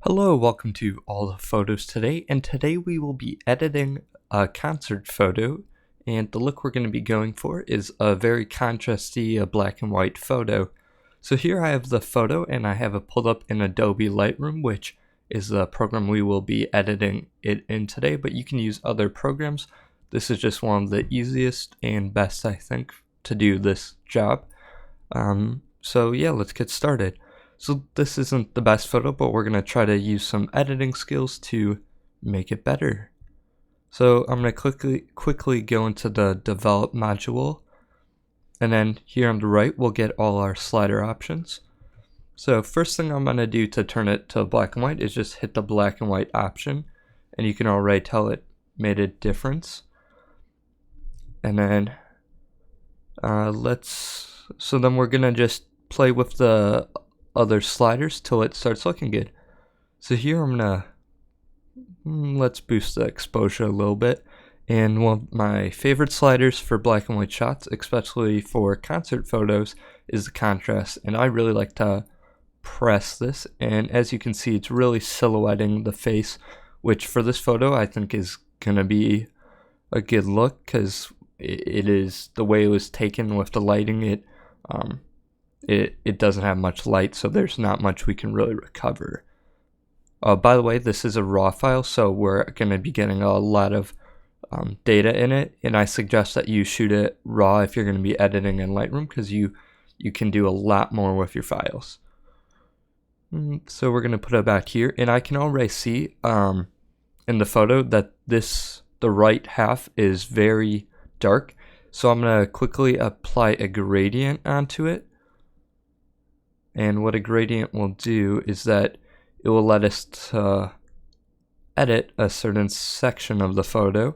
Hello, welcome to All the Photos Today, and today we will be editing a concert photo, and the look we're going to be going for is a very contrasty black and white photo. So here I have the photo, and I have it pulled up in Adobe Lightroom, which is the program we will be editing it in today, but you can use other programs. This is just one of the easiest and best, I think, to do this job. So yeah, let's get started. So this isn't the best photo, but we're going to try to use some editing skills to make it better. So I'm going to quickly go into the develop module, and then here on the right we'll get all our slider options. So first thing I'm going to do to turn it to black and white is just hit the black and white option, and you can already tell it made a difference. And then so then we're going to just play with the other sliders till it starts looking good. So here I'm gonna let's boost the exposure a little bit, and one of my favorite sliders for black and white shots, especially for concert photos, is the contrast, and I really like to press this, and as you can see it's really silhouetting the face, which for this photo I think is gonna be a good look because it is the way it was taken with the lighting. It doesn't have much light, so there's not much we can really recover. By the way, this is a RAW file, so we're going to be getting a lot of data in it, and I suggest that you shoot it RAW if you're going to be editing in Lightroom, because you can do a lot more with your files. So we're going to put it back here, and I can already see in the photo that the right half is very dark, so I'm going to quickly apply a gradient onto it. And what a gradient will do is that it will let us edit a certain section of the photo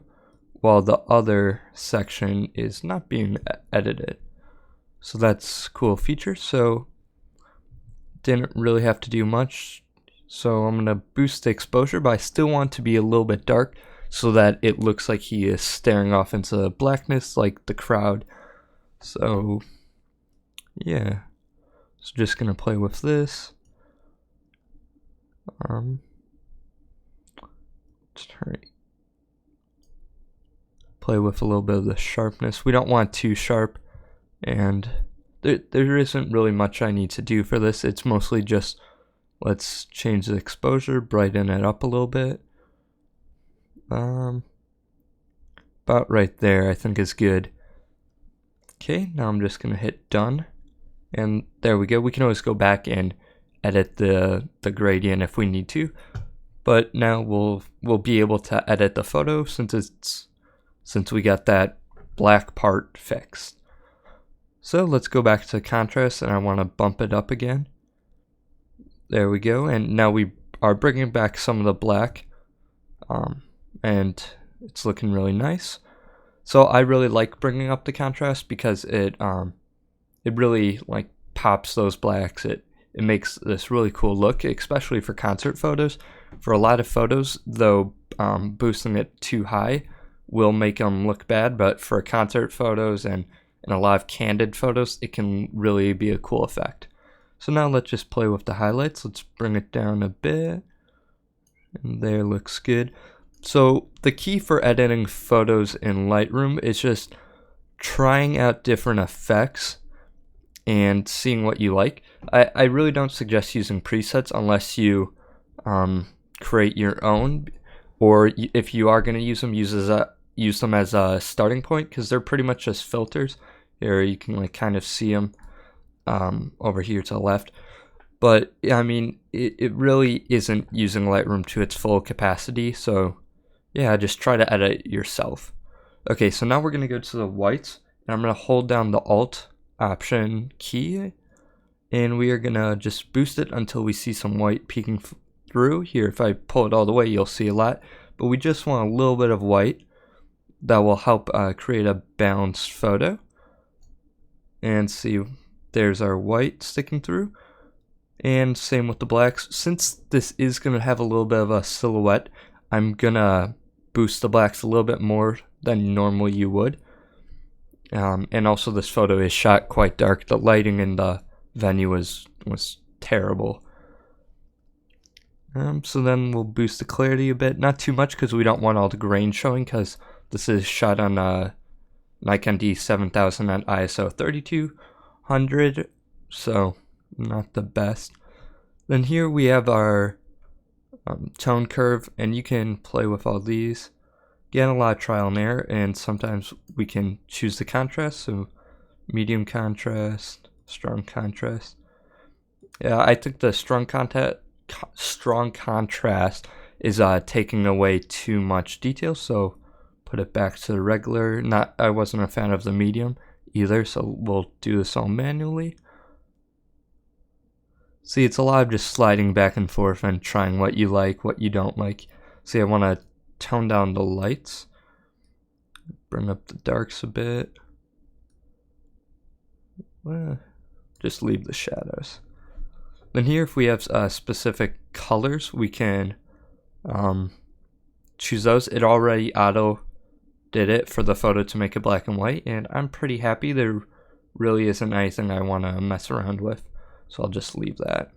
while the other section is not being edited. So that's a cool feature. So didn't really have to do much. So I'm going to boost the exposure, but I still want to be a little bit dark so that it looks like he is staring off into blackness like the crowd. So yeah. So just gonna play with this. Play with a little bit of the sharpness. We don't want too sharp, and there isn't really much I need to do for this. It's mostly just let's change the exposure, brighten it up a little bit. About right there I think is good. Okay, now I'm just gonna hit done. And there we go. We can always go back and edit the gradient if we need to, but now we'll be able to edit the photo since we got that black part fixed. So let's go back to contrast, and I want to bump it up again. There we go. And now we are bringing back some of the black, and it's looking really nice. So I really like bringing up the contrast because it really like pops those blacks. It makes this really cool look, especially for concert photos. For a lot of photos, though, boosting it too high will make them look bad, but for concert photos and a lot of candid photos, it can really be a cool effect. So now let's just play with the highlights. Let's bring it down a bit, and there, looks good. So the key for editing photos in Lightroom is just trying out different effects and seeing what you like. I really don't suggest using presets unless you create your own, or if you are going to use them, use them as a starting point, because they're pretty much just filters. Here you can like kind of see them over here to the left, but I mean it really isn't using Lightroom to its full capacity. So yeah, just try to edit yourself. Okay, so now we're going to go to the whites, and I'm going to hold down the Alt option key, and we are gonna just boost it until we see some white peeking through. Here, if I pull it all the way, you'll see a lot, but we just want a little bit of white that will help create a balanced photo. And see, there's our white sticking through, and same with the blacks. Since this is gonna have a little bit of a silhouette, I'm gonna boost the blacks a little bit more than normally you would. And also this photo is shot quite dark. The lighting in the venue was terrible. So then we'll boost the clarity a bit, not too much because we don't want all the grain showing, because this is shot on Nikon D7000 at ISO 3200, so not the best. Then here we have our tone curve, and you can play with all these. Get a lot of trial and error, and sometimes we can choose the contrast, so medium contrast, strong contrast. Yeah, I think the strong contrast is taking away too much detail, so put it back to the regular. I wasn't a fan of the medium either, so we'll do this all manually. See, it's a lot of just sliding back and forth and trying what you like, what you don't like. See, I want to tone down the lights, bring up the darks a bit. Just leave the shadows. Then here, if we have specific colors, we can choose those. It already auto did it for the photo to make it black and white, and I'm pretty happy. There really isn't anything I want to mess around with, so I'll just leave that.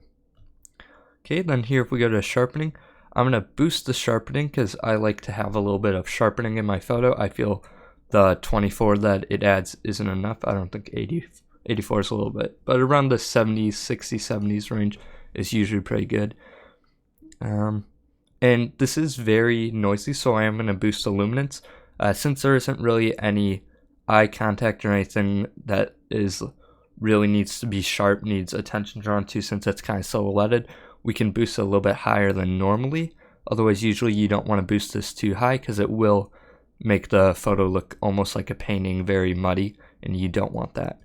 Okay, then here if we go to sharpening, I'm going to boost the sharpening because I like to have a little bit of sharpening in my photo. I feel the 24 that it adds isn't enough. I don't think 84 is a little bit, but around the 70s, 60s, 70s range is usually pretty good. And this is very noisy, so I am going to boost the luminance. Since there isn't really any eye contact or anything that really needs to be sharp, needs attention drawn to, since it's kind of silhouetted, we can boost it a little bit higher than normally. Otherwise, usually you don't want to boost this too high because it will make the photo look almost like a painting, very muddy, and you don't want that.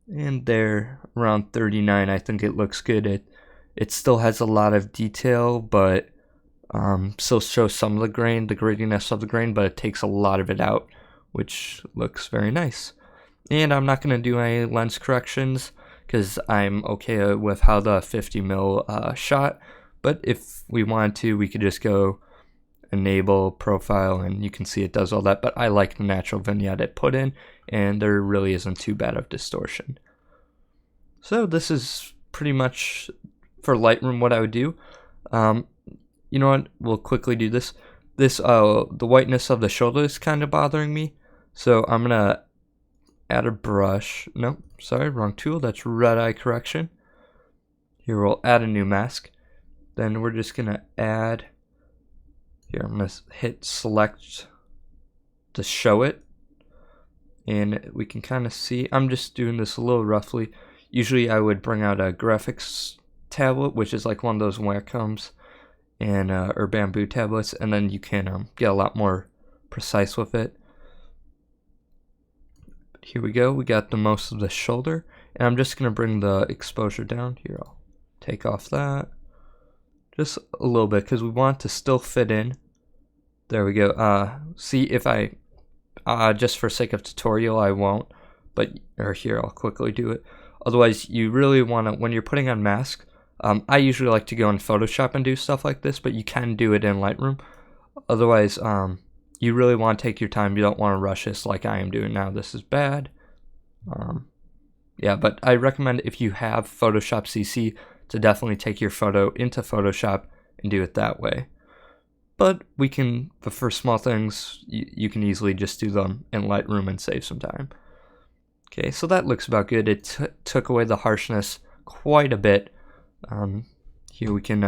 And there, around 39, I think it looks good. It still has a lot of detail, but still shows some of the grain, the grittiness of the grain, but it takes a lot of it out, which looks very nice. And I'm not going to do any lens corrections because I'm okay with how the 50mm shot, but if we wanted to, we could just go enable profile, and you can see it does all that, but I like the natural vignette it put in, and there really isn't too bad of distortion. So this is pretty much for Lightroom what I would do. You know what, we'll quickly do this. The whiteness of the shoulder is kind of bothering me, so I'm gonna add a brush. Nope, sorry, wrong tool. That's red eye correction. Here we'll add a new mask. Then we're just gonna add, here I'm gonna hit select to show it, and we can kind of see. I'm just doing this a little roughly. Usually I would bring out a graphics tablet, which is like one of those Wacom's and or bamboo tablets, and then you can get a lot more precise with it. Here we go, we got the most of the shoulder, and I'm just gonna bring the exposure down. Here, I'll take off that just a little bit because we want it to still fit in. There we go. See, if I just for sake of tutorial I won't, but here I'll quickly do it. Otherwise, you really want to, when you're putting on mask, I usually like to go in Photoshop and do stuff like this, but you can do it in Lightroom. Otherwise, you really want to take your time. You don't want to rush this like I am doing now. This is bad. Yeah, but I recommend if you have Photoshop CC to definitely take your photo into Photoshop and do it that way. But for small things, you can easily just do them in Lightroom and save some time. Okay, so that looks about good. It took away the harshness quite a bit. Here we can,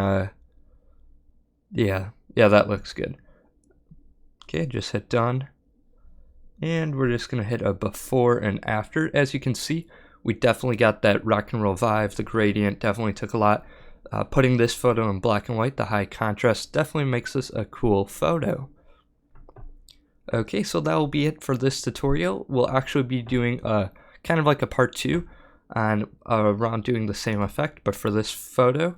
yeah, that looks good. Okay, just hit done. And we're just going to hit a before and after. As you can see, we definitely got that rock and roll vibe. The gradient definitely took a lot. Putting this photo in black and white, the high contrast, definitely makes this a cool photo. Okay, so that will be it for this tutorial. We'll actually be doing kind of like a part 2 on around doing the same effect, but for this photo,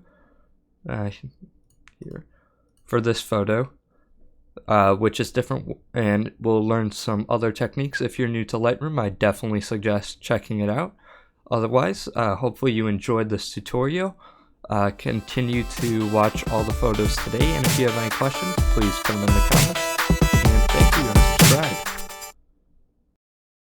which is different, and we'll learn some other techniques. If you're new to Lightroom, I definitely suggest checking it out. Otherwise, hopefully you enjoyed this tutorial. Continue to watch all the photos today, and if you have any questions, please put them in the comments.